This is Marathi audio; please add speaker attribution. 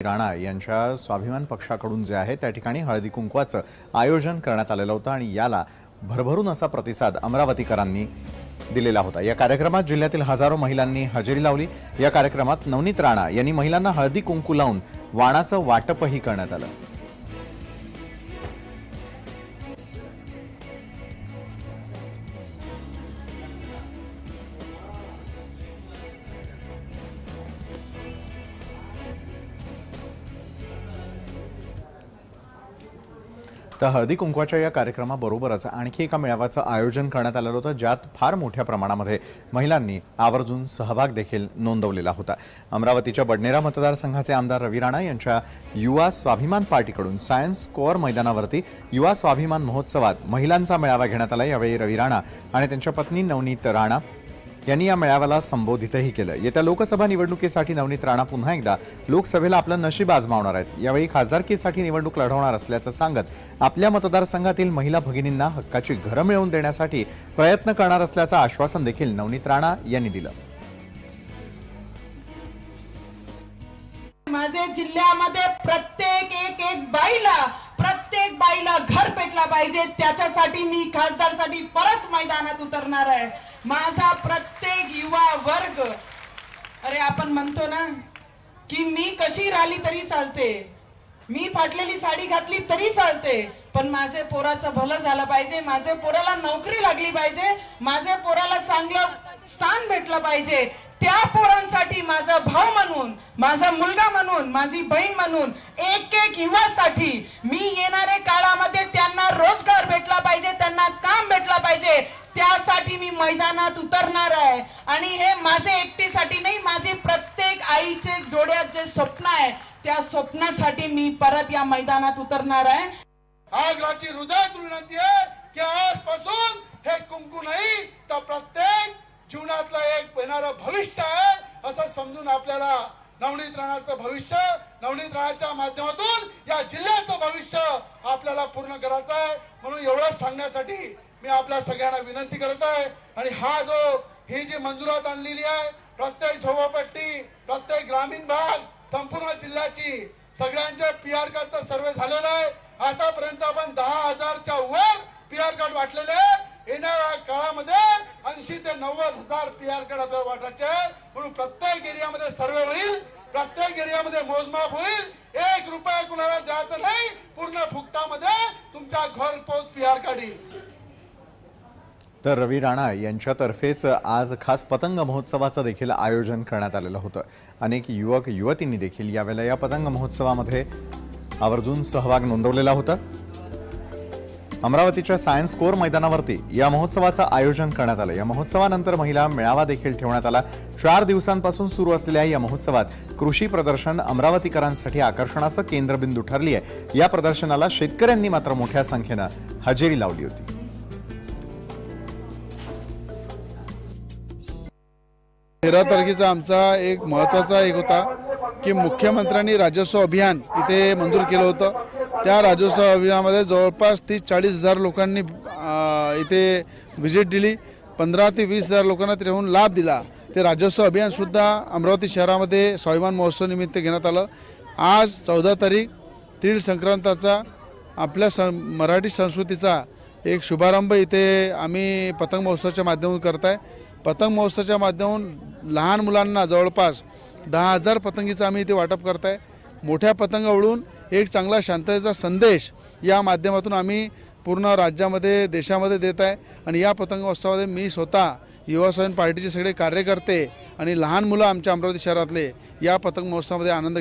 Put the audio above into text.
Speaker 1: राणा यांच्या स्वाभिमान पक्षाकडून जे आहे त्या ठिकाणी हळदी कुंकवाचं आयोजन करण्यात आलेलं होतं आणि याला भरभरून असा प्रतिसाद अमरावतीकरांनी दिलेला होता। या कार्यक्रमात जिल्ह्यातील हजारो महिलांनी हजेरी लावली। या कार्यक्रमात नवनीत राणा यांनी महिलांना हळदी कुंकू लावून वाणाचं वाटपही करण्यात आलं। तर हळदी कुंकवाच्या या कार्यक्रमाबरोबरच आणखी एका मेळाव्याचं आयोजन करण्यात आलं होतं, ज्यात फार मोठ्या प्रमाणामध्ये महिलांनी आवर्जून सहभाग देखील नोंदवलेला होता। अमरावतीच्या बडनेरा मतदारसंघाचे आमदार रवी राणा यांच्या युवा स्वाभिमान पार्टीकडून सायन्स कोअर मैदानावरती युवा स्वाभिमान महोत्सवात महिलांचा मेळावा घेण्यात आला। यावेळी रवी राणा आणि त्यांच्या पत्नी नवनीत राणा यांनी या मेळाव्याला संबोधितही केलं। येत्या लोकसभा निवडणुकीसाठी नवनीत राणा पुन्हा एकदा लोकसभेला आपलं नशीब आजमावणार आहेत। यावेळी खासदारकीसाठी निवडणूक लढवणार असल्याचं सांगत आपल्या मतदारसंघातील महिला भगिनींना हक्काची घरं मिळवून देण्यासाठी प्रयत्न करणार असल्याचं आश्वासन देखील नवनीत राणा यांनी दिलं।
Speaker 2: माझे जिल्ह्यामध्ये प्रत्येक एक बाईला घर भेटला पाहिजे, त्याच्यासाठी मी खासदारसाठी परत मैदानात उतरणार आहे। माझा प्रत्येक युवा वर्ग, अरे आपण म्हणतो ना की मी कशी राहिली तरी चालते, मी फाटलेली साडी घातली तरी चालते, पण माझे पोराचं भलं झालं पाहिजे, माझे पोराला नोकरी लागली पाहिजे, माझे पोराला चांगलं स्थान भेटलं पाहिजे। त्या पोरांसाठी माझा भाऊ म्हणून, माझा मुलगा म्हणून, माझी बहीण म्हणून एक युवासाठी मी येणाऱ्या काळामध्ये त्यांना रोजगार भेटला पाहिजे, त्यांना काम भेटला पाहिजे, त्यासाठी मी मैदानात उतरणार आहे। आणि हे माझे एकटीसाठी नाही, माझी प्रत्येक आईचे डोळ्यात जे स्वप्न आहे त्या स्वप्नासाठी मी परत या मैदानात उतरणार आहे।
Speaker 3: आज राची हृदयात विनंती आहे की आजपासून हे कुंकू नाही तर प्रत्येक जीवनातलं एक येणारं भविष्य आहे असं समजून आपल्याला नवनीत राणाचं भविष्य, नवनीत राणाच्या माध्यमातून या जिल्ह्याचं भविष्य आपल्याला पूर्ण करायचं आहे। म्हणून एवढंच सांगण्यासाठी मी आपल्या सगळ्यांना विनंती करत आहे। आणि ही जी मंजुरात आणलेली आहे, प्रत्येक झोपडपट्टी, प्रत्येक ग्रामीण भाग, संपूर्ण जिल्ह्याची सगळ्यांचे पीआर कार्डचा सर्वे झालेला आहे। आतापर्यंत आपण 10,000च्या वर पीआर कार्ड वाटलेले आहे। येणाऱ्या काळामध्ये 80 ते 90,000 पीआर कार्ड आपल्याला वाटायचे आहे। म्हणून प्रत्येक एरियामध्ये सर्वे होईल, प्रत्येक एरियामध्ये मोजमाप होईल। 1 रुपया कुणाला द्यायचं नाही, पूर्ण फुकटामध्ये तुमच्या घरपोच पीआर कार्ड येईल।
Speaker 1: तर रवी राणा यांच्यातर्फेच आज खास पतंग महोत्सवाचं देखील आयोजन करण्यात आलेलं होतं। अनेक युवक युवतींनी देखील यावेळेला या पतंग महोत्सवामध्ये आवर्जून सहभाग नोंदवलेला होता। अमरावतीच्या सायन्स कोअर मैदानावरती या महोत्सवाचं आयोजन करण्यात आलं। या महोत्सवानंतर महिला मेळावा देखील ठेवण्यात आला। 4 दिवसांपासून सुरू असलेल्या या महोत्सवात कृषी प्रदर्शन अमरावतीकरांसाठी आकर्षणाचं केंद्रबिंदू ठरली आहे। या प्रदर्शनाला शेतकऱ्यांनी मात्र मोठ्या संख्येनं हजेरी लावली होती।
Speaker 4: 13 तारखेचा आमचा एक महत्त्वाचा होता की मुख्यमंत्र्यांनी राज्योत्सव अभियान इथे मंजूर केलं होतं। त्या राज्योत्सव अभियानामध्ये जवळपास 30-40 हजार लोकांनी इथे व्हिजिट दिली, 15 ते 20 हजार लोकांना त्याहून लाभ दिला। ते राज्योत्सव अभियान सुद्धा अमरावती शहरामध्ये स्वाभिमान महोत्सव निमित्त घेण्यात आलं। आज 14 तारीख तीळ संक्रांताचा आपल्या मराठी संस्कृतीचा एक शुभारंभ इथे आम्ही पतंग महोत्सवाच्या माध्यमातून करताय। पतंग महोत्सवाच्या माध्यमातून लहान मुलांना जवळपास 10,000 पतंगीचं आम्ही इथे वाटप करताय। मोठ्या पतंग उडवून एक चांगला शांततेचा संदेश या माध्यमातून आम्ही पूर्ण राज्यामध्ये देशामध्ये देत आहे। आणि या पतंग महोत्सवामध्ये मी स्वतः युवा स्वाभिमान पार्टीचे सगळे कार्यकर्ते आणि लहान मुलं आमच्या अमरावती शहरातले या पतंग महोत्सवामध्ये आनंद